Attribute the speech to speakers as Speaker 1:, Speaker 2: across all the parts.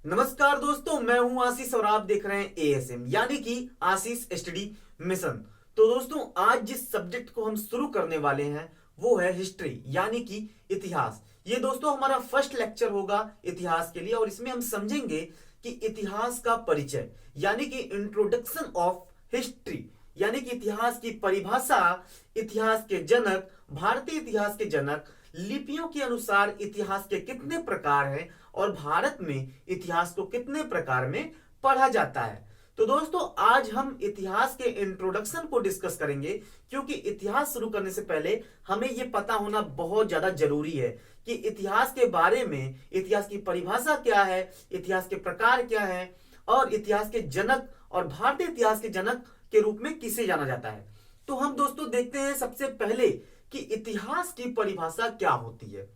Speaker 1: नमस्कार दोस्तों, मैं हूं आशीष और आप देख रहे हैं एएसएम यानी कि आशीष स्टडी मिशन। तो दोस्तों, आज जिस सब्जेक्ट को हम शुरू करने वाले हैं वो है हिस्ट्री यानी कि इतिहास। ये दोस्तों हमारा फर्स्ट लेक्चर होगा इतिहास के लिए और इसमें हम समझेंगे कि इतिहास का परिचय यानी कि इंट्रोडक्शन ऑफ हिस्ट्री, यानी कि इतिहास की परिभाषा, इतिहास के जनक, भारतीय इतिहास के जनक, लिपियों के अनुसार इतिहास के कितने प्रकार हैं और भारत में इतिहास को कितने प्रकार में पढ़ा जाता है। तो दोस्तों, आज हम इतिहास के इंट्रोडक्शन को डिस्कस करेंगे, क्योंकि इतिहास शुरू करने से पहले हमें यह पता होना बहुत ज्यादा जरूरी है कि इतिहास के बारे में, इतिहास की परिभाषा क्या है, इतिहास के प्रकार क्या है और इतिहास के जनक और भारतीय इतिहास के जनक के रूप में किसे जाना जाता है। तो हम दोस्तों देखते हैं सबसे पहले कि इतिहास की परिभाषा क्या होती है।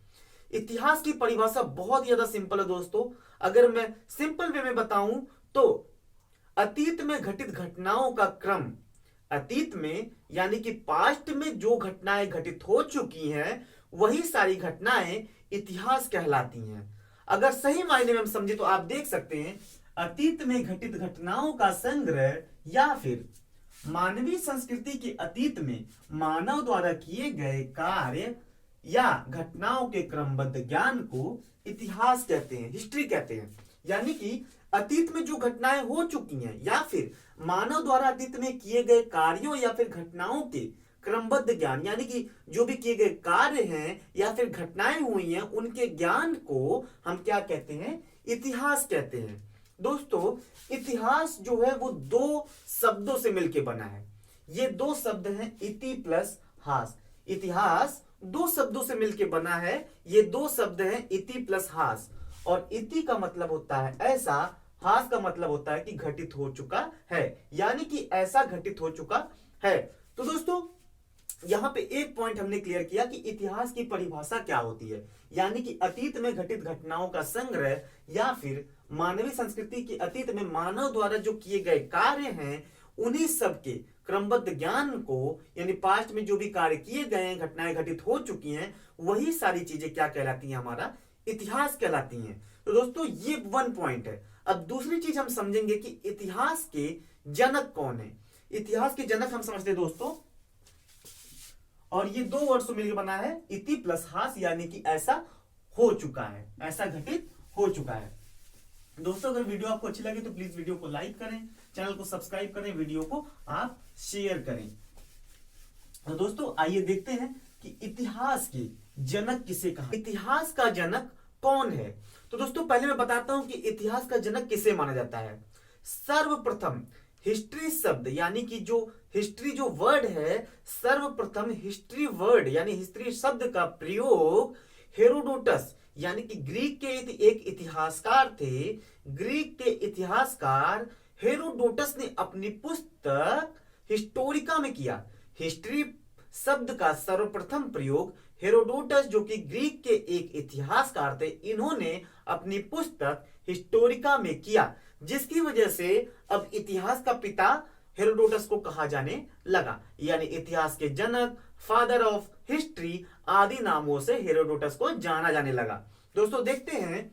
Speaker 1: इतिहास की परिभाषा बहुत ज्यादा सिंपल है दोस्तों। अगर मैं सिंपल वे में बताऊं तो अतीत में घटित घटनाओं का क्रम, अतीत में यानी कि पास्ट में जो घटनाएं घटित हो चुकी हैं वही सारी घटनाएं इतिहास कहलाती हैं। अगर सही मायने में हम समझे तो आप देख सकते हैं, अतीत में घटित घटनाओं का संग्रह या फिर मानवीय संस्कृति के अतीत में मानव द्वारा किए गए कार्य या घटनाओं के क्रमबद्ध ज्ञान को इतिहास कहते हैं, हिस्ट्री कहते हैं। यानी कि अतीत में जो घटनाएं हो चुकी हैं या फिर मानव द्वारा अतीत में किए गए कार्यों या फिर घटनाओं के क्रमबद्ध ज्ञान, यानी कि जो भी किए गए कार्य हैं या फिर घटनाएं हुई हैं उनके ज्ञान को हम क्या कहते हैं, इतिहास कहते हैं। दोस्तों, इतिहास जो है वो दो शब्दों से मिलकर बना है। ये दो शब्द हैं, इति प्लस हास। इतिहास दो शब्दों से मिलकर बना है। ये दो शब्द हैं इति प्लस हास। और इति का मतलब होता है ऐसा, हास का मतलब होता है कि घटित हो चुका है, यानी कि ऐसा घटित हो चुका है। तो दोस्तों, यहां पे एक पॉइंट हमने क्लियर किया कि इतिहास की परिभाषा क्या होती है, यानी कि अतीत में घटित घटनाओं का संग्रह या फिर मानवीय संस्कृति के अतीत में मानव द्वारा जो किए गए कार्य हैं उन्हीं सब के क्रमबद्ध ज्ञान को, यानी पास्ट में जो भी कार्य किए गए हैं, घटनाएं घटित हो चुकी हैं, वही सारी चीजें क्या कहलाती हैं, हमारा इतिहास कहलाती हैं। तो दोस्तों, ये वन पॉइंट है। अब दूसरी चीज हम समझेंगे कि इतिहास के जनक कौन है। इतिहास के जनक हम समझते हैं दोस्तों, और ये दो वर्ड से मिलकर बना है, इति प्लस हास, यानी कि ऐसा हो चुका है, ऐसा घटित हो चुका है। दोस्तों, अगर वीडियो आपको अच्छी लगे तो प्लीज वीडियो को लाइक करें, चैनल को सब्सक्राइब करें, वीडियो को आप शेयर करें। तो दोस्तों, आइए देखते हैं कि इतिहास के जनक किसे कहा, इतिहास का जनक कौन है। तो दोस्तों, पहले मैं बताता हूं कि इतिहास का जनक किसे माना जाता है। सर्वप्रथम हिस्ट्री शब्द, यानी कि जो हिस्ट्री जो वर्ड है, सर्वप्रथम हिस्ट्री वर्ड यानी हिस्ट्री शब्द का प्रयोग हेरोडोटस यानी कि ग्रीक के एक इतिहासकार थे। ग्रीक के इतिहासकार हेरोडोटस ने अपनी पुस्तक हिस्टोरिका में किया। हिस्ट्री शब्द का सर्वप्रथम प्रयोग हेरोडोटस, जो कि ग्रीक के एक इतिहासकार थे, इन्होंने अपनी पुस्तक हिस्टोरिका में किया, जिसकी वजह से अब इतिहास का पिता हेरोडोटस को कहा जाने लगा। यानी इतिहास के जनक, फादर ऑफ हिस्ट्री आदि नामों से हेरोडोटस को जाना जाने लगा। दोस्तों, देखते हैं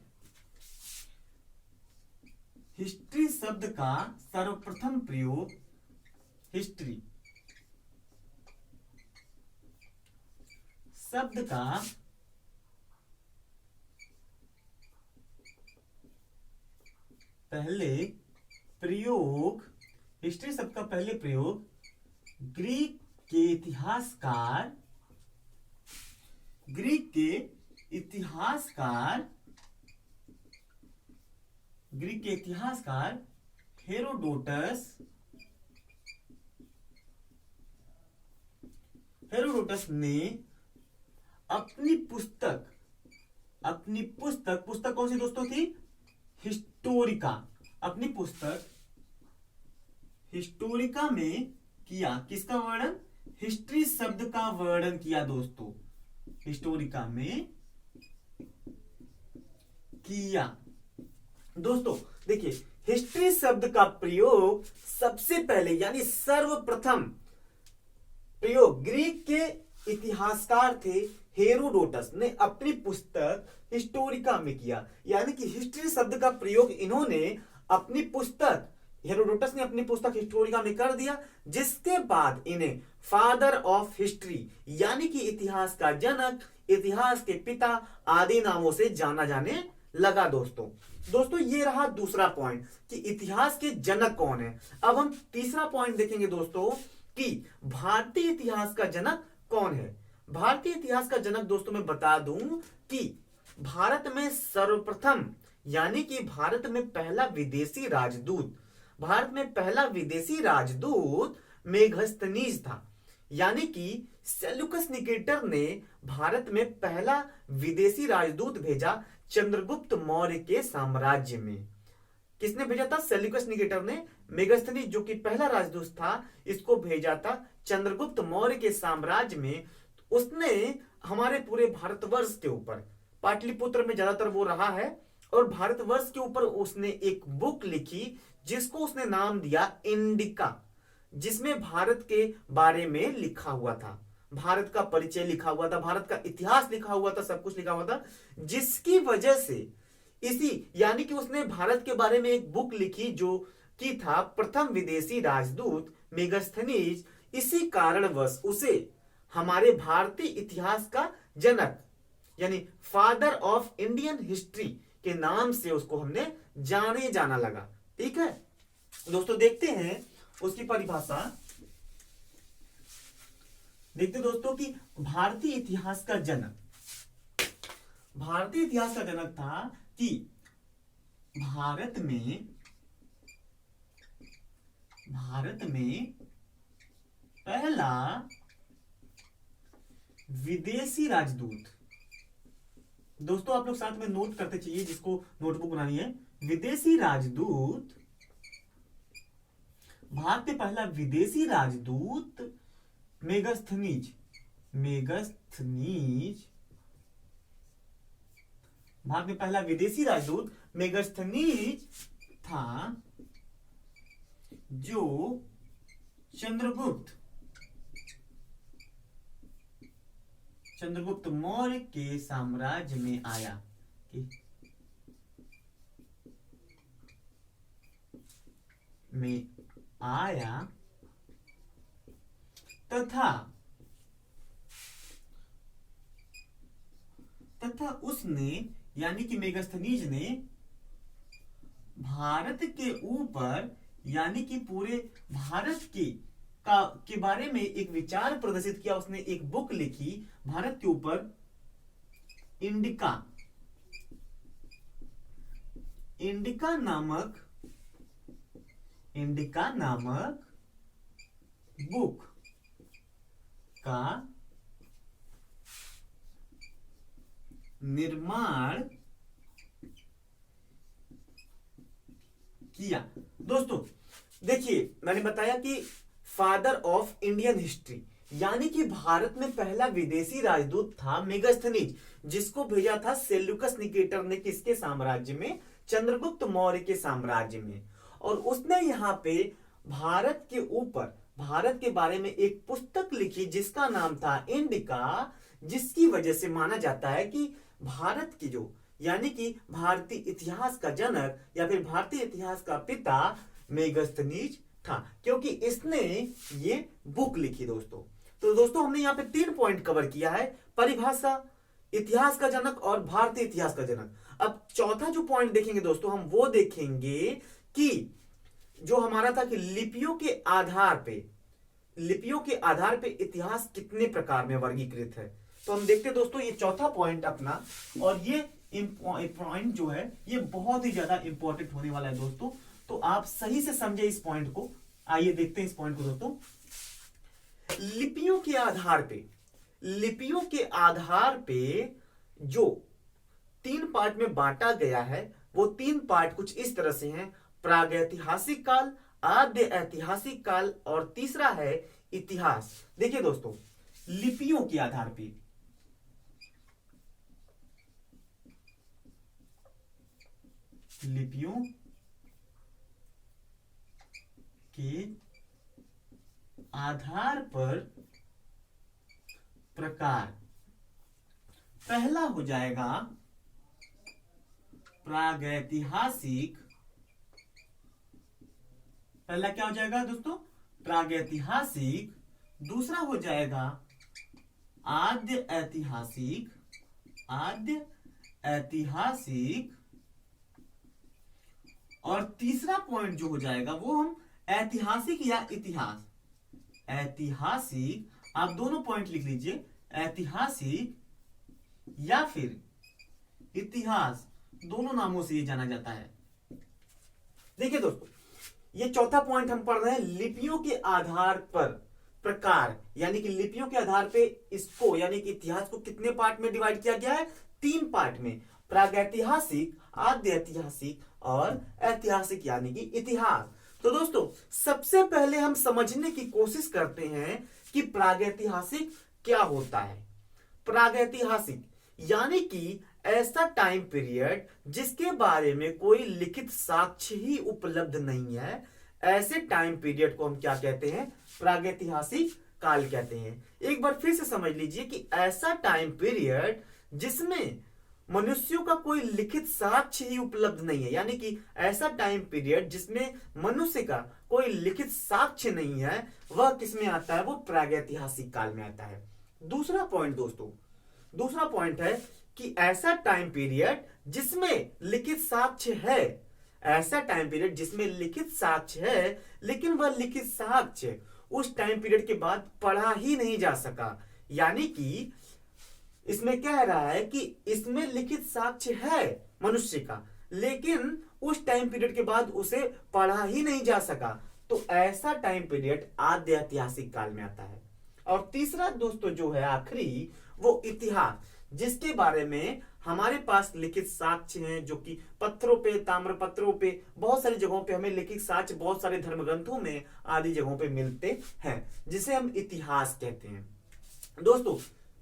Speaker 1: हिस्ट्री शब्द का सर्वप्रथम प्रयोग, हिस्ट्री शब्द का पहले प्रयोग, हिस्ट्री शब्द का पहले प्रयोग ग्रीक के इतिहासकार, ग्रीक के इतिहासकार, ग्रीक के इतिहासकार हेरोडोटस, हेरोडोटस ने अपनी पुस्तक, पुस्तक कौन सी दोस्तों थी, हिस्टोरिका, अपनी पुस्तक हिस्टोरिका में किया, किसका वर्णन, हिस्ट्री शब्द का वर्णन किया। दोस्तों, हिस्टोरिका में किया। दोस्तों देखिए, हिस्ट्री शब्द का प्रयोग सबसे पहले यानी सर्वप्रथम प्रयोग ग्रीक के इतिहासकार थे हेरोडोटस ने अपनी पुस्तक हिस्टोरिका में किया। यानी कि हिस्ट्री शब्द का प्रयोग इन्होंने अपनी पुस्तक, हेरोडोटस ने अपनी पुस्तक हिस्टोरिका में कर दिया, जिसके बाद इन्हें फादर ऑफ हिस्ट्री यानी कि इतिहास का जनक, इतिहास के पिता आदि नामों से जाना जाने लगा। दोस्तों ये रहा दूसरा पॉइंट कि इतिहास के जनक कौन है। अब हम तीसरा पॉइंट देखेंगे दोस्तों कि भारतीय इतिहास का जनक कौन है। भारतीय इतिहास का जनक दोस्तों मैं बता दूं कि भारत में सर्वप्रथम यानी कि भारत में पहला विदेशी राजदूत मेगस्थनीज था। यानी कि सेल्यूकस निकेटर ने भारत में पहला विदेशी राजदूत भेजा चंद्रगुप्त मौर्य के साम्राज्य में। किसने भेजा था? सेल्यूकस निकेटर ने मेगस्थनीज जो कि पहला राजदूत था, इसको भेजा था चंद्रगुप्त मौर्य के साम्राज्य में। उसने हमारे पूरे भारतवर्ष के ऊपर, पाटलिपुत्र में ज्यादातर वो रहा है, और भारतवर्ष के ऊपर उसने एक बुक लिखी जिसको उसने नाम दिया इंडिका, जिसमें भारत के बारे में लिखा हुआ था, भारत का परिचय लिखा हुआ था, भारत का इतिहास लिखा हुआ था, सब कुछ लिखा हुआ था। जिसकी वजह से इसी यानी कि उसने भारत के बारे में एक बुक लिखी जो कि था प्रथम विदेशी राजदूत मेगस्थनीज। इसी कारणवश उसे हमारे भारतीय इतिहास का जनक यानी फादर ऑफ इंडियन हिस्ट्री के नाम से उसको हमने जाना लगा। ठीक है दोस्तों, देखते हैं उसकी परिभाषा। देखते दोस्तों कि भारतीय इतिहास का जनक था कि भारत में पहला विदेशी राजदूत। दोस्तों आप लोग साथ में नोट करते चाहिए, जिसको नोटबुक बनानी है। विदेशी राजदूत, भारत में पहला विदेशी राजदूत मेगस्थनीज भारत में पहला विदेशी राजदूत मेगस्थनीज था, जो चंद्रगुप्त मौर्य के साम्राज्य में आया। तथा उसने यानी कि मेगस्थनीज ने भारत के ऊपर यानी कि पूरे भारत के बारे में एक विचार प्रदर्शित किया। उसने एक बुक लिखी भारत के ऊपर, इंडिका नामक बुक का निर्माण किया। दोस्तों देखिए, मैंने बताया कि फादर ऑफ इंडियन हिस्ट्री यानी कि भारत में पहला विदेशी राजदूत था मेगस्थनीज, जिसको भेजा था सेल्यूकस निकेटर ने। किसके साम्राज्य में? चंद्रगुप्त मौर्य के साम्राज्य में। और उसने यहां पे भारत के ऊपर भारत के बारे में एक पुस्तक लिखी जिसका नाम था इंडिका, जिसकी वजह से माना जाता है कि भारत की जो यानी कि भारतीय इतिहास का जनक या फिर भारतीय इतिहास का पिता मेगस्थनीज था, क्योंकि इसने ये बुक लिखी। तो दोस्तों हमने यहाँ पे 3 पॉइंट कवर किया है, परिभाषा, इतिहास का जनक और भारतीय इतिहास का जनक। अब चौथा जो पॉइंट देखेंगे दोस्तों, हम वो देखेंगे कि जो हमारा था कि लिपियों के आधार पे इतिहास कितने प्रकार में वर्गीकृत है। तो हम देखते हैं दोस्तों ये चौथा पॉइंट अपना, और ये पॉइंट जो है ये बहुत ही ज्यादा इंपॉर्टेंट होने वाला है दोस्तों। तो आप सही से समझे इस पॉइंट को। आइए देखते हैं इस पॉइंट को दोस्तों। लिपियों के आधार पे जो 3 पार्ट में बांटा गया है, वो 3 पार्ट कुछ इस तरह से हैं: प्रागैतिहासिक काल, आद्य ऐतिहासिक काल और तीसरा है इतिहास। देखिए दोस्तों, लिपियों के आधार पे पर प्रकार। पहला हो जाएगा प्रागैतिहासिक। पहला क्या हो जाएगा दोस्तों? प्रागैतिहासिक। दूसरा हो जाएगा आद्य ऐतिहासिक। आद्य ऐतिहासिक। और तीसरा पॉइंट जो हो जाएगा वो हम ऐतिहासिक या इतिहास। ऐतिहासिक, आप दोनों पॉइंट लिख लीजिए, ऐतिहासिक या फिर इतिहास, दोनों नामों से ये जाना जाता है। देखिए दोस्तों, ये चौथा पॉइंट हम पढ़ रहे हैं, लिपियों के आधार पर प्रकार, यानी कि लिपियों के आधार पे इसको यानी कि इतिहास को कितने पार्ट में डिवाइड किया गया है? 3 पार्ट में, प्रागैतिहासिक, आद्य ऐतिहासिक और ऐतिहासिक यानी कि इतिहास। तो दोस्तों, सबसे पहले हम समझने की कोशिश करते हैं कि प्रागैतिहासिक क्या होता है। प्रागैतिहासिक यानी कि ऐसा टाइम पीरियड जिसके बारे में कोई लिखित साक्ष्य ही उपलब्ध नहीं है, ऐसे टाइम पीरियड को हम क्या कहते हैं? प्रागैतिहासिक काल कहते हैं। एक बार फिर से समझ लीजिए कि ऐसा टाइम पीरियड जिसमें मनुष्यों का कोई लिखित साक्ष्य ही उपलब्ध नहीं है, यानी कि ऐसा टाइम पीरियड जिसमें मनुष्य का कोई लिखित साक्ष्य नहीं है, वह किसमें आता है? वो प्रागैतिहासिक काल में आता है। दूसरा पॉइंट दोस्तों, दूसरा पॉइंट है कि ऐसा टाइम पीरियड जिसमें लिखित साक्ष्य है, ऐसा टाइम पीरियड जिसमें लिखित साक्ष्य है, लेकिन वह लिखित साक्ष्य उस टाइम पीरियड के बाद पढ़ा ही नहीं जा सका। यानी कि इसमें कह रहा है कि इसमें लिखित साक्ष्य है मनुष्य का, लेकिन उस टाइम पीरियड के बाद उसे पढ़ा ही नहीं जा सका, तो ऐसा टाइम पीरियड आद्य ऐतिहासिक काल में आता है। और तीसरा दोस्तों जो है आखिरी, वो इतिहास, जिसके बारे में हमारे पास लिखित साक्ष्य हैं, जो कि पत्थरों पे, ताम्र पत्रों पे, बहुत सारी जगहों पे हमें लिखित साक्ष्य बहुत सारे धर्म ग्रंथों में आदि जगहों पे मिलते हैं, जिसे हम इतिहास कहते हैं। दोस्तों,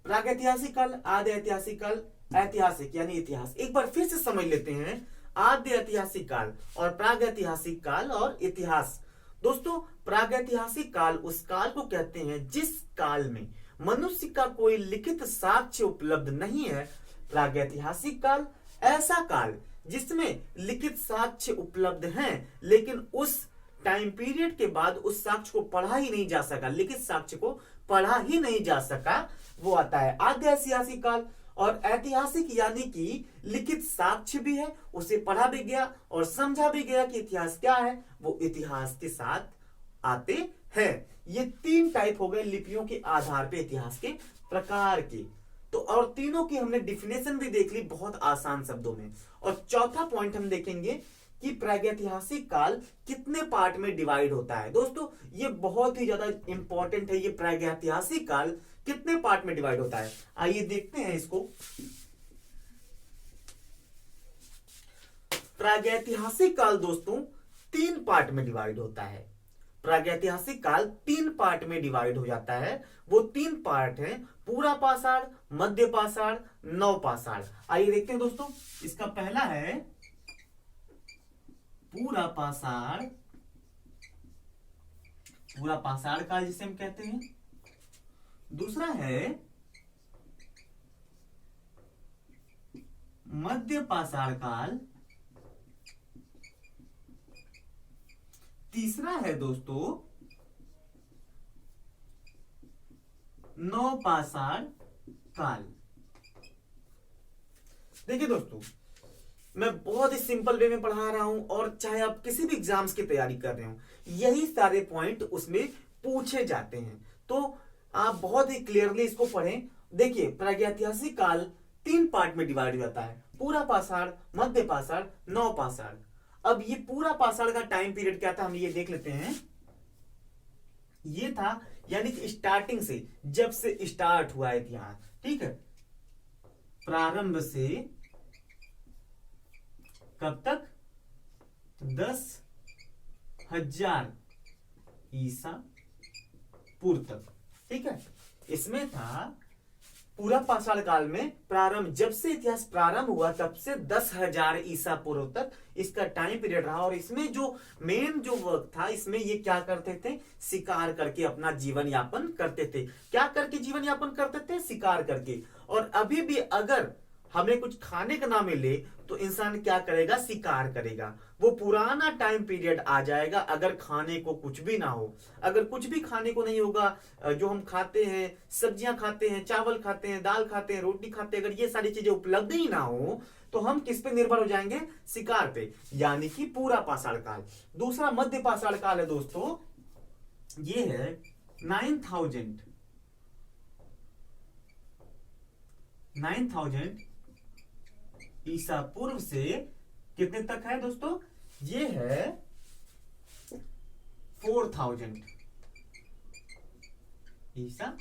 Speaker 1: प्रागैतिहासिक काल, आद्य ऐतिहासिक काल, ऐतिहासिक यानी इतिहास, एक बार फिर से समझ लेते हैं। आद्य ऐतिहासिक काल और प्रागैतिहासिक काल और इतिहास। दोस्तों, प्रागैतिहासिक काल उस काल को कहते हैं जिस काल में मनुष्य का कोई लिखित साक्ष्य उपलब्ध नहीं है। प्रागैतिहासिक काल ऐसा काल जिसमें लिखित साक्ष्य उपलब्ध हैं, लेकिन उस टाइम पीरियड के बाद उस साक्ष्य को पढ़ा ही नहीं जा सका, लिखित साक्ष्य को पढ़ा ही नहीं जा सका, वो आता है आद्य ऐतिहासिक काल। और ऐतिहासिक यानी कि लिखित साक्ष्य भी है, उसे पढ़ा भी गया और समझा भी गया कि इतिहास क्या है, वो इतिहास के साथ आते हैं। ये 3 टाइप हो गए लिपियों के आधार पे इतिहास के प्रकार के। तो और तीनों की हमने डिफिनेशन भी देख ली बहुत आसान शब्दों में। और चौथा पॉइंट हम देखेंगे कि प्रागैतिहासिक काल कितने पार्ट में डिवाइड होता है। दोस्तों, ये बहुत ही ज्यादा इंपॉर्टेंट है, ये प्रागैतिहासिक काल कितने पार्ट में डिवाइड होता है। आइए देखते हैं इसको। प्रागैतिहासिक काल दोस्तों 3 पार्ट में डिवाइड होता है। प्रागैतिहासिक काल 3 पार्ट में डिवाइड हो जाता है। वो 3 पार्ट हैं, पूरा पाषाण, मध्य पाषाण, नव पाषाण। आइए देखते हैं दोस्तों। इसका पहला है पूरा पाषाण, पूरा पाषाण काल जिसे हम कहते हैं। दूसरा है मध्य पाषाण काल। तीसरा है दोस्तों नव पाषाण काल। देखिए दोस्तों, मैं बहुत ही सिंपल वे में पढ़ा रहा हूं, और चाहे आप किसी भी एग्जाम्स की तैयारी कर रहे हो, यही सारे पॉइंट उसमें पूछे जाते हैं। तो आप बहुत ही क्लियरली इसको पढ़ें। देखिए, प्रागैतिहासिक काल 3 पार्ट में डिवाइड हो जाता है, पूरा पाषाण, मध्य पाषाण, नव पाषाण। अब ये पूरा पाषाण का टाइम पीरियड क्या था, हम ये देख लेते हैं। ये था यानी कि स्टार्टिंग से, जब से स्टार्ट हुआ है इतिहास, ठीक है, प्रारंभ से कब तक? 10,000 ईसा पूर्व तक, ठीक है। इसमें था पूरा पाषाण काल में प्रारंभ, जब से इतिहास प्रारंभ हुआ तब से 10,000 ईसा पूर्व तक इसका टाइम पीरियड रहा। और इसमें जो मेन जो वर्क था, इसमें ये क्या करते थे, शिकार करके अपना जीवन यापन करते थे। क्या करके जीवन यापन करते थे, शिकार करके। और अभी भी अगर हमें कुछ खाने का ना मिले तो इंसान क्या करेगा, शिकार करेगा। वो पुराना टाइम पीरियड आ जाएगा अगर खाने को कुछ भी ना हो, अगर कुछ भी खाने को नहीं होगा। जो हम खाते हैं, सब्जियां खाते हैं, चावल खाते हैं, दाल खाते हैं, रोटी खाते हैं, अगर ये सारी चीजें उपलब्ध ही ना हो तो हम किस पे निर्भर हो जाएंगे, शिकार पे, यानी कि पूरा पाषाण काल। दूसरा मध्य पाषाण काल है दोस्तों, ये है 9,000 ईसा पूर्व से कितने तक है दोस्तों, ये है 4,000 ईसा।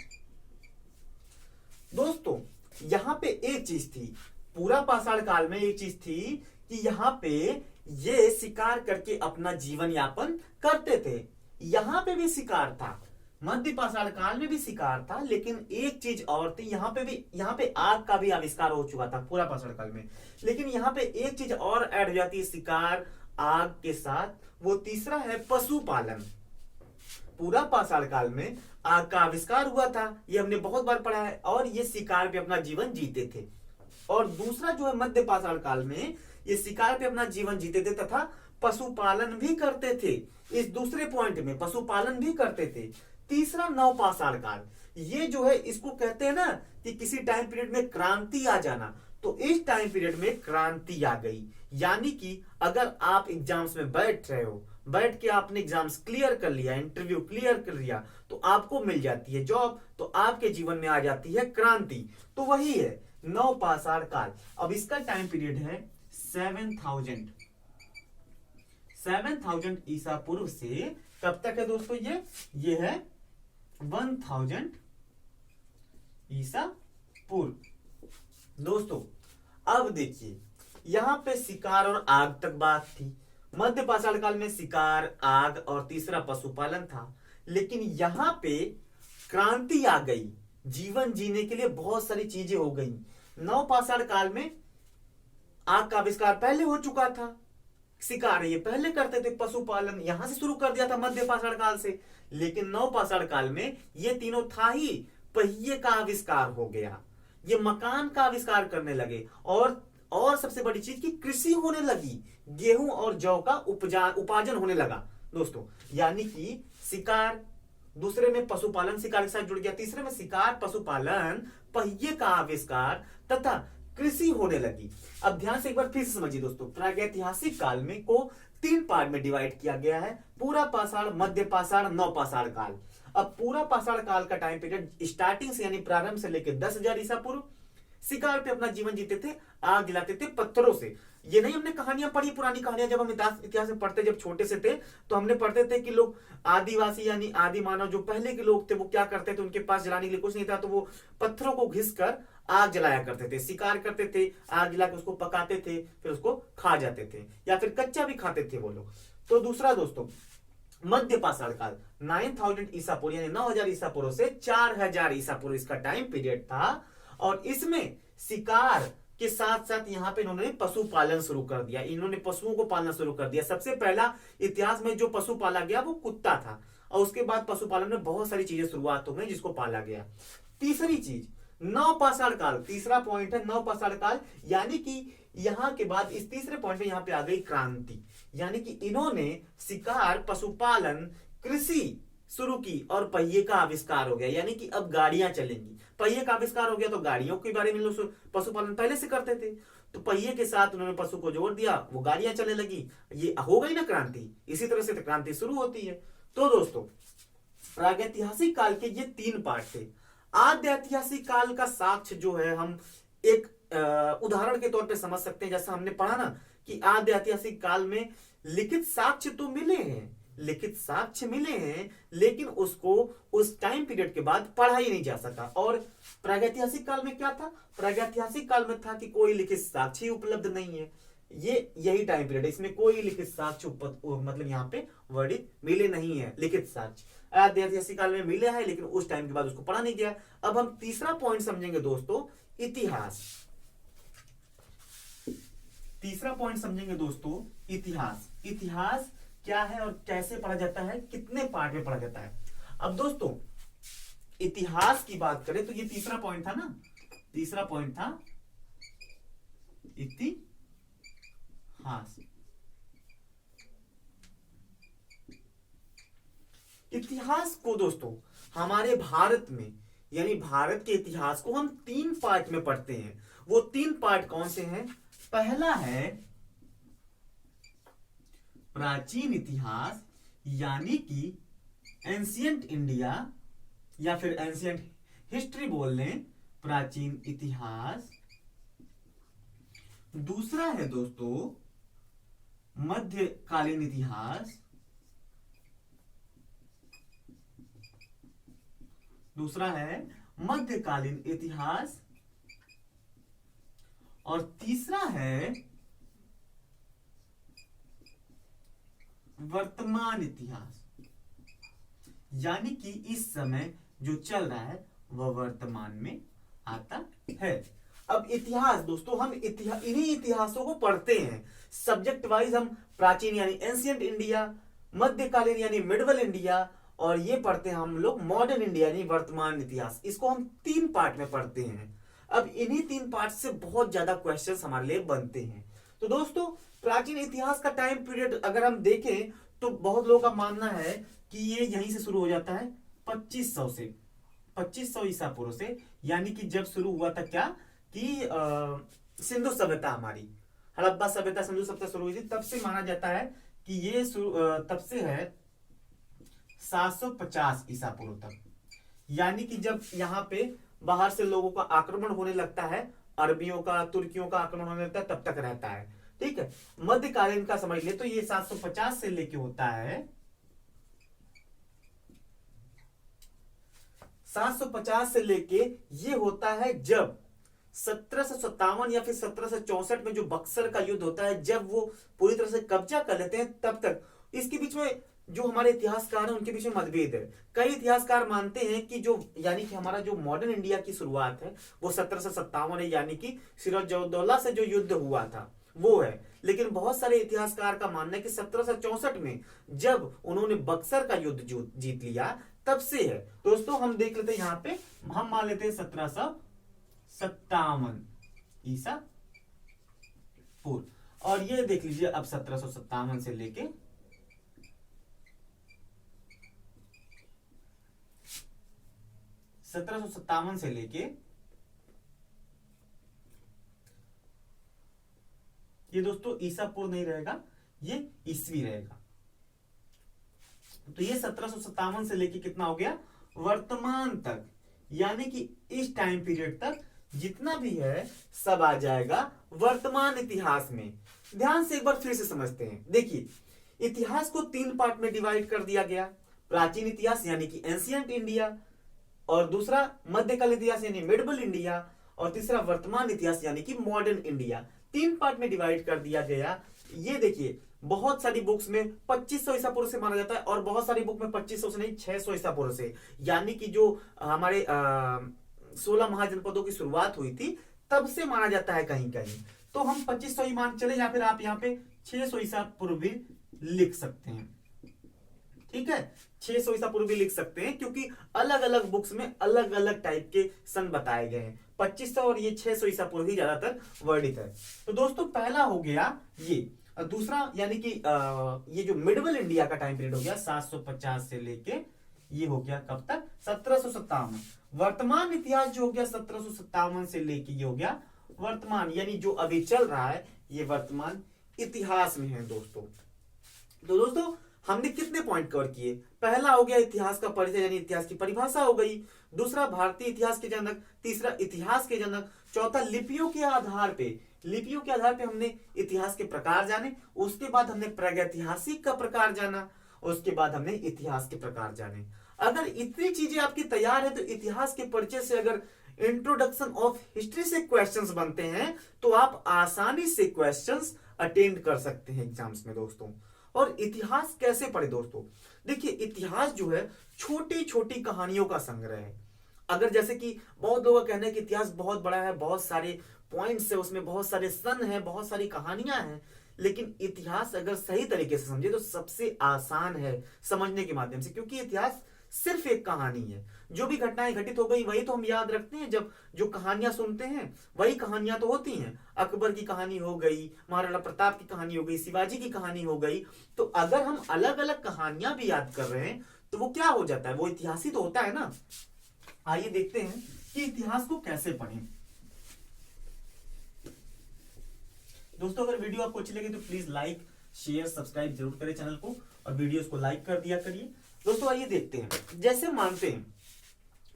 Speaker 1: दोस्तों यहां पे एक चीज थी, पूरा पाषाण काल में एक चीज थी कि यहां पे ये शिकार करके अपना जीवन यापन करते थे। यहां पे भी शिकार था, मध्य पाषाण काल में भी शिकार था, लेकिन एक चीज और थी, यहाँ पे आग का भी आविष्कार हो चुका था पूरा पाषाण काल में, लेकिन यहाँ पे एक चीज और ऐड हो जाती है शिकार आग के साथ, वो तीसरा है पशुपालन। पूरा पाषाण काल में आग का आविष्कार हुआ था, ये हमने बहुत बार पढ़ा है, और ये शिकार पे अपना जीवन जीते थे। और दूसरा जो है मध्य पाषाण काल में ये शिकार पे अपना जीवन जीते थे तथा पशुपालन भी करते थे। इस दूसरे पॉइंट में पशुपालन भी करते थे। तीसरा नवपाषाण काल, ये जो है इसको कहते हैं ना कि किसी टाइम पीरियड में क्रांति आ जाना, तो इस टाइम पीरियड में क्रांति आ गई। यानी कि अगर आप एग्जाम्स में बैठ रहे हो, बैठ के आपने एग्जाम्स क्लियर कर लिया, इंटरव्यू क्लियर कर लिया, तो आपको मिल जाती है जॉब, तो आपके जीवन में आ जाती है क्रांति। तो वही है नवपाषाण काल। अब इसका टाइम पीरियड है 7,000 ईसा पूर्व से कब तक है दोस्तों, ये है 1,000 ईसा पूर्व। दोस्तों अब देखिए, यहां पे शिकार और आग तक बात थी। मध्य पाषाण काल में शिकार, आग और तीसरा पशुपालन था, लेकिन यहां पे क्रांति आ गई, जीवन जीने के लिए बहुत सारी चीजें हो गई। नवपाषाण काल में आग का आविष्कार पहले हो चुका था, शिकार ये पहले करते थे, पशुपालन यहां से शुरू कर दिया था मध्य पाषाण काल से, लेकिन नवपाषाण काल में ये तीनों था ही। पहिए का आविष्कार हो गया, ये मकान का आविष्कार करने लगे, और सबसे बड़ी चीज की कृषि होने लगी, गेहूं और जौ का उपार्जन होने लगा दोस्तों। यानी कि शिकार, दूसरे में पशुपालन शिकार के साथ जुड़ गया, तीसरे में शिकार पशुपालन, पहिए का आविष्कार तथा कृषि होने लगी। अब ध्यान से एक बार फिर से समझिए दोस्तों, प्रागैतिहासिक काल में को 3 पार्ट में डिवाइड किया गया है, पूरा पाषाण, मध्य पाषाण, नवपाषाण काल। अब पूरा पाषाण काल का टाइम पीरियड स्टार्टिंग से यानी प्रारंभ से लेकर 10,000 ईसा पूर्व, शिकार पे अपना जीवन जीते थे, आग जलाते थे पत्थरों से। ये नहीं हमने कहानियां पढ़ी, पुरानी कहानियां, जब हम इतिहास में पढ़ते, जब छोटे से थे तो हमने पढ़ते थे कि लोग आदिवासी यानी आदि मानव जो पहले के लोग थे वो क्या करते थे, उनके पास जलाने के लिए कुछ नहीं था तो वो पत्थरों को घिस कर आग जलाया करते थे, शिकार करते थे, आग जला के उसको पकाते थे, फिर उसको खा जाते थे, या फिर कच्चा भी खाते थे वो लोग। तो दूसरा दोस्तों मध्य पाषाण काल 9,000 ईसा पूर्व यानी 9,000 ईसा पूर्व से 4,000 ईसा पूर्व इसका टाइम पीरियड था, और इसमें शिकार के साथ साथ यहाँ पे इन्होंने पशुपालन शुरू कर दिया, इन्होंने पशुओं को पालना शुरू कर दिया। सबसे पहला इतिहास में जो पशु पाला गया वो कुत्ता था, और उसके बाद पशुपालन में बहुत सारी चीजें शुरुआत हो गई जिसको पाला गया। तीसरी चीज नवपाषाण काल, तीसरा पॉइंट है नवपाषाण काल, यानी कि यहां के बाद इस तीसरे पॉइंट में यहां पे आ गई क्रांति, यानी कि इन्होंने शिकार, पशुपालन, कृषि शुरू की और पहिए का आविष्कार हो गया, यानी कि अब गाड़ियां चलेंगी। पहिए का आविष्कार हो गया तो गाड़ियों के बारे में लोग पशुपालन पहले से करते थे, तो पहिए के साथ उन्होंने पशु को जोड़ दिया, वो गाड़ियां चलने लगी, ये हो गई ना क्रांति। इसी तरह से तो क्रांति शुरू होती है। तो दोस्तों प्रागैतिहासिक काल के ये 3 पार्ट थे। आद्य ऐतिहासिक काल का साक्ष्य जो है हम एक उदाहरण के तौर पे समझ सकते हैं, जैसा हमने पढ़ा ना कि आद्य ऐतिहासिक काल में लिखित साक्ष्य तो मिले हैं, लिखित साक्ष्य मिले हैं, लेकिन उसको उस टाइम पीरियड के बाद पढ़ा ही नहीं जा सका। और प्रागैतिहासिक काल में क्या था, प्रागैतिहासिक काल में था कि कोई लिखित साक्ष्य उपलब्ध नहीं है, ये यही टाइम पीरियड है, इसमें कोई लिखित साक्ष्य मतलब यहाँ पे वर्णित मिले नहीं है। लिखित साक्ष्य ऐतिहासिक काल में मिले हैं, लेकिन उस टाइम के बाद उसको पढ़ा नहीं गया। अब हम तीसरा पॉइंट समझेंगे दोस्तों, इतिहास। तीसरा पॉइंट समझेंगे दोस्तों, इतिहास। इतिहास क्या है और कैसे पढ़ा जाता है, कितने पार्ट में पढ़ा जाता है। अब दोस्तों इतिहास की बात करें तो ये तीसरा पॉइंट था ना, तीसरा पॉइंट था इतिहास। इतिहास को दोस्तों हमारे भारत में, यानी भारत के इतिहास को हम 3 पार्ट में पढ़ते हैं। वो 3 पार्ट कौन से हैं? पहला है प्राचीन इतिहास, यानी कि एंशियंट इंडिया, या फिर एंशियंट हिस्ट्री बोल लें, प्राचीन इतिहास। दूसरा है दोस्तों मध्यकालीन इतिहास, दूसरा है मध्यकालीन इतिहास, और तीसरा है वर्तमान इतिहास, यानी कि इस समय जो चल रहा है वह वर्तमान में आता है। अब इतिहास दोस्तों, हम इन्हीं इतिहासों को पढ़ते हैं सब्जेक्ट वाइज। हम प्राचीन यानी एंशियंट इंडिया, मध्यकालीन यानी मिडवल इंडिया, और ये पढ़ते हैं हम लोग मॉडर्न इंडिया यानी वर्तमान इतिहास। इसको हम 3 पार्ट में पढ़ते हैं। अब इन्हीं 3 पार्ट से बहुत ज्यादा क्वेश्चंस हमारे लिए बनते हैं। तो दोस्तों प्राचीन इतिहास का टाइम पीरियड अगर हम देखें तो बहुत लोगों का मानना है कि ये यहीं से शुरू हो जाता है 2500 से, 2500 ईसा पूर्व से, यानी कि जब शुरू हुआ था क्या कि सिंधु सभ्यता, हमारी हड़प्पा सभ्यता, सिंधु सभ्यता शुरू हुई थी, तब से माना जाता है कि ये तब से है 750 ईसा पूर्व तक। यानी कि जब यहाँ पे बाहर से लोगों का आक्रमण होने लगता है, अरबियों का, तुर्कियों का आक्रमण होने लगता है, तब तक रहता है। ठीक है, मध्यकालीन का समझ ले तो ये 750 से लेके होता है 750 से लेके ये होता है जब 1757 या फिर 1764 में जो बक्सर का युद्ध होता है, जब वो पूरी तरह से कब्जा कर लेते हैं, तब तक। इसके बीच में जो हमारे इतिहासकार हैं उनके बीच में मतभेद है। कई इतिहासकार मानते हैं कि जो यानी कि हमारा जो मॉडर्न इंडिया की शुरुआत है वो 1757 है, यानी कि सिराजुद्दौला से जो युद्ध हुआ था वो है। लेकिन बहुत सारे इतिहासकार का मानना है कि 1764 में जब उन्होंने बक्सर का युद्ध जीत लिया तब से है। दोस्तों हम देख लेते हैं, यहाँ पे हम मान लेते हैं 1757 ईसा पूर्व, और ये देख लीजिए अब 1757 से लेके 1757 से लेके ये दोस्तों ईसा पूर्व नहीं रहेगा, ये ईस्वी रहेगा। तो ये 1757 से लेके कितना हो गया वर्तमान तक, यानी कि इस टाइम पीरियड तक जितना भी है सब आ जाएगा वर्तमान इतिहास में। ध्यान से एक बार फिर से समझते हैं। देखिए इतिहास को 3 पार्ट में डिवाइड कर दिया गया, प्राचीन इतिहास यानी कि एंशियंट इंडिया, और दूसरा मध्यकालीन इतिहास यानी मिडवल इंडिया, और तीसरा वर्तमान इतिहास यानी कि मॉडर्न इंडिया। 3 पार्ट में डिवाइड कर दिया गया। ये देखिए बहुत सारी बुक्स में 2500 ईसा पूर्व से माना जाता है, और बहुत सारी बुक में 2500 से नहीं 600 ईसा पूर्व से, यानी कि जो हमारे 16 महाजनपदों की शुरुआत हुई थी तब से माना जाता है कहीं कहीं। तो हम 2500 ही मान चले, या फिर आप यहाँ पे 600 ईसा पूर्व भी लिख सकते हैं। ठीक है, 600 ईसा पूर्व भी लिख सकते हैं, क्योंकि अलग अलग बुक्स में अलग अलग टाइप के सन बताए गए हैं। 2500 और ये 600 ईसा पूर्व ही ज्यादातर वर्णित है। तो दोस्तों पहला हो गया ये, दूसरा यानी कि ये जो मिडवल इंडिया का टाइम पीरियड हो गया 750 से लेके ये हो गया कब तक 1757। वर्तमान इतिहास जो हो गया 1757 से लेके ये हो गया वर्तमान, यानी जो अभी चल रहा है ये वर्तमान इतिहास में है दोस्तों। तो दोस्तों हमने कितने पॉइंट कवर किए? पहला हो गया इतिहास का परिचय यानी इतिहास की परिभाषा हो गई, दूसरा भारतीय इतिहास के जनक, तीसरा इतिहास के जनक, चौथा लिपियों के आधार पे हमने इतिहास के प्रकार जाने, उसके बाद हमने प्रागैतिहासिक का प्रकार जाना, उसके बाद हमने इतिहास के प्रकार जाने। अगर इतनी चीजें आपकी तैयार है तो इतिहास के परिचय से अगर इंट्रोडक्शन ऑफ हिस्ट्री से क्वेश्चंस बनते हैं तो आप आसानी से क्वेश्चंस अटेंड कर सकते हैं एग्जाम्स में दोस्तों। और इतिहास कैसे पढ़े दोस्तों? देखिए, इतिहास जो है छोटी छोटी कहानियों का संग्रह है। अगर जैसे कि बहुत लोगों का कहना है कि इतिहास बहुत बड़ा है, बहुत सारे पॉइंट्स है उसमें, बहुत सारे सन है, बहुत सारी कहानियां हैं, लेकिन इतिहास अगर सही तरीके से समझे तो सबसे आसान है समझने के माध्यम से, क्योंकि इतिहास सिर्फ एक कहानी है। जो भी घटनाएं घटित हो गई वही तो हम याद रखते हैं, जब जो कहानियां सुनते हैं वही कहानियां तो होती हैं। अकबर की कहानी हो गई, महाराणा प्रताप की कहानी हो गई, शिवाजी की कहानी हो गई। तो अगर हम अलग अलग कहानियां भी याद कर रहे हैं तो वो क्या हो जाता है, वो इतिहास ही तो होता है ना। आइए देखते हैं कि इतिहास को कैसे पढ़ें। दोस्तों, अगर वीडियो आपको अच्छी लगे तो प्लीज लाइक शेयर सब्सक्राइब जरूर करें चैनल को, और वीडियोस को लाइक कर दिया करिए। दोस्तों आइए देखते हैं। जैसे मानते हैं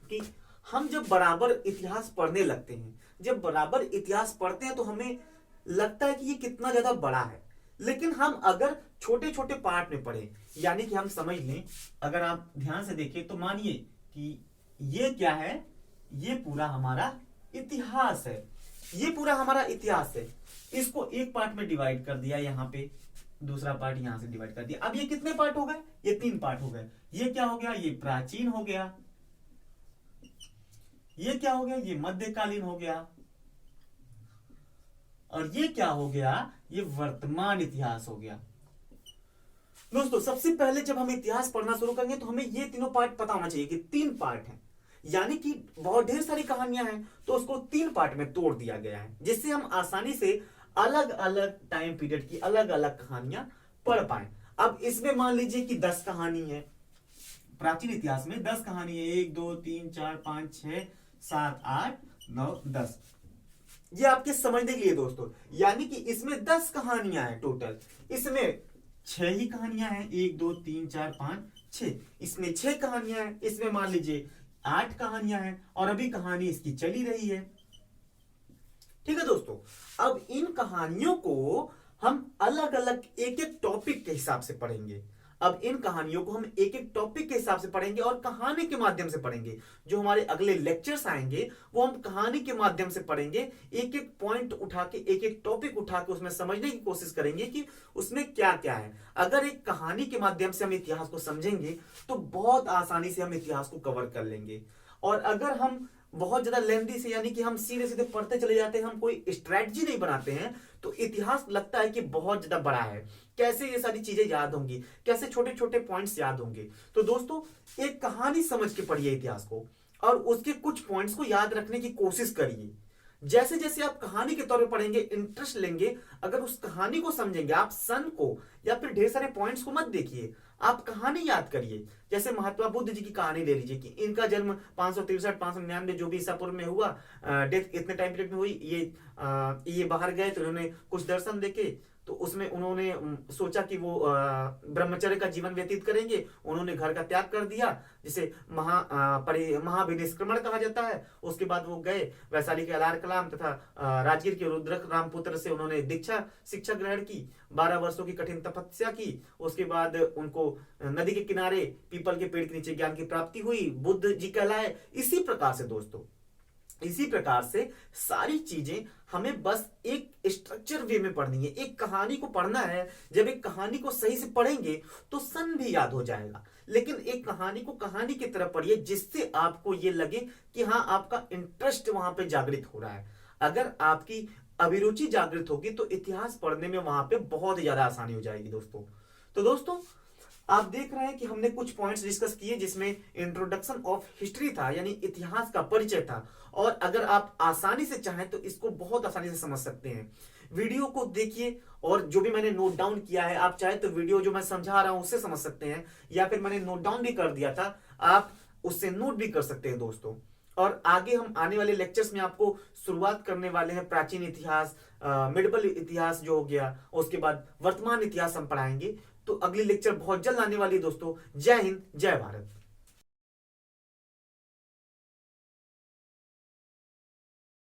Speaker 1: कि हम जब बराबर इतिहास पढ़ने लगते हैं, जब बराबर इतिहास पढ़ते हैं तो हमें लगता है कि ये कितना ज्यादा बड़ा है। लेकिन हम अगर छोटे छोटे पार्ट में पढ़े, यानी कि हम समझ लें, अगर आप ध्यान से देखें तो मानिए कि ये क्या है, ये पूरा हमारा इतिहास है, ये पूरा हमारा इतिहास है। इसको एक पार्ट में डिवाइड कर दिया, यहाँ पे दूसरा पार्ट यहां से डिवाइड कर दिया। अब ये कितने पार्ट हो गए? ये 3 पार्ट हो गए। ये क्या हो गया? ये प्राचीन हो गया। ये क्या हो गया? ये मध्यकालीन हो गया। और ये क्या हो गया? ये वर्तमान इतिहास हो गया। दोस्तों, सबसे पहले जब हम इतिहास पढ़ना शुरू करेंगे तो हमें ये तीनों पार्ट पता होना चाहिए कि 3 पार्ट हैं, यानी कि बहुत ढेर सारी कहानियां हैं, तो उसको 3 पार्ट में तोड़ दिया गया है, जिससे हम आसानी से अलग अलग टाइम पीरियड की अलग अलग कहानियां पढ़ पाए। अब इसमें मान लीजिए कि 10 कहानी है, प्राचीन इतिहास में 10 कहानी है, 1 2 3 4 5 6 7 8 9 10। ये आपके समझने के लिए दोस्तों, यानी कि इसमें 10 कहानियां हैं टोटल, इसमें 6 ही कहानियां हैं, 1 2 3 4 5 6। इसमें 6 कहानियां हैं, इसमें मान लीजिए 8 कहानियां हैं, और अभी कहानी इसकी चली रही है। ठीक है दोस्तों, अब इन कहानियों को हम अलग अलग एक एक टॉपिक के हिसाब से पढ़ेंगे। अब इन कहानियों को हम एक एक टॉपिक के हिसाब से पढ़ेंगे और कहानी के माध्यम से पढ़ेंगे। जो हमारे अगले लेक्चर्स आएंगे वो हम कहानी के माध्यम से पढ़ेंगे, एक एक पॉइंट उठा के, एक एक टॉपिक उठा के उसमें समझने की कोशिश करेंगे कि उसमें क्या क्या है। अगर एक कहानी के माध्यम से हम इतिहास को समझेंगे तो बहुत आसानी से हम इतिहास को कवर कर लेंगे। और अगर हम बहुत ज्यादा लेंथी से, यानी कि हम सीधे सीधे पढ़ते चले जाते हैं, हम कोई स्ट्रेटजी नहीं बनाते हैं, तो इतिहास लगता है कि बहुत ज्यादा बड़ा है, कैसे ये सारी चीजें याद होंगी, कैसे छोटे छोटे पॉइंट्स याद होंगे। तो दोस्तों, एक कहानी समझ के पढ़िए इतिहास को, और उसके कुछ पॉइंट्स को याद रखने की कोशिश करिए। जैसे जैसे आप कहानी के तौर पे पढ़ेंगे, इंटरेस्ट लेंगे, अगर उस कहानी को समझेंगे, आप सन को या फिर ढेर सारे पॉइंट्स को मत देखिए, आप कहानी याद करिए। जैसे महात्मा बुद्ध जी की कहानी ले लीजिए कि इनका जन्म 563 599 जो भी ईसा पूर्व में हुआ, डेथ इतने टाइम पीरियड में हुई। ये बाहर गए तो उन्होंने कुछ दर्शन देखे, तो उसमें उन्होंने सोचा कि वो ब्रह्मचर्य का जीवन व्यतीत करेंगे। उन्होंने घर का त्याग कर दिया, जिसे महाविनिष्क्रमण कहा जाता है। उसके बाद वो गए वैशाली के अलार कलाम तथा राजगीर के रुद्रक रामपुत्र से उन्होंने दीक्षा शिक्षा ग्रहण की, 12 वर्षों की कठिन तपस्या की। उसके बाद उनको नदी के किनारे पीपल के पेड़ के नीचे ज्ञान की प्राप्ति हुई, बुद्ध जी कहलाए। इसी प्रकार से दोस्तों, इसी प्रकार से सारी चीजें हमें बस एक स्ट्रक्चर वे में पढ़नी है। एक कहानी को पढ़ना है, जब एक कहानी को सही से पढ़ेंगे तो सन भी याद हो जाएगा, लेकिन एक कहानी को कहानी की तरह पढ़िए जिससे आपको ये लगे कि हाँ, आपका इंटरेस्ट वहां पे जागृत हो रहा है। अगर आपकी अभिरुचि जागृत होगी तो इतिहास पढ़ने में वहां पे बहुत ज्यादा आसानी हो जाएगी दोस्तों। तो दोस्तों, आप देख रहे हैं कि हमने कुछ पॉइंट्स डिस्कस किए, जिसमें इंट्रोडक्शन ऑफ हिस्ट्री था, यानी इतिहास का परिचय था। और अगर आप आसानी से चाहें तो इसको बहुत आसानी से समझ सकते हैं। वीडियो को देखिए, और जो भी मैंने नोट डाउन किया है, आप चाहे तो वीडियो जो मैं समझा रहा हूं उससे समझ सकते हैं, या फिर मैंने नोट डाउन भी कर दिया था, आप उससे नोट भी कर सकते हैं दोस्तों। और आगे हम आने वाले लेक्चर्स में आपको शुरुआत करने वाले हैं प्राचीन इतिहास, मिडिवल इतिहास जो हो गया, उसके बाद वर्तमान इतिहास हम पढ़ाएंगे। तो अगली लेक्चर बहुत जल्द आने वाली है दोस्तों। जय हिंद, जय भारत।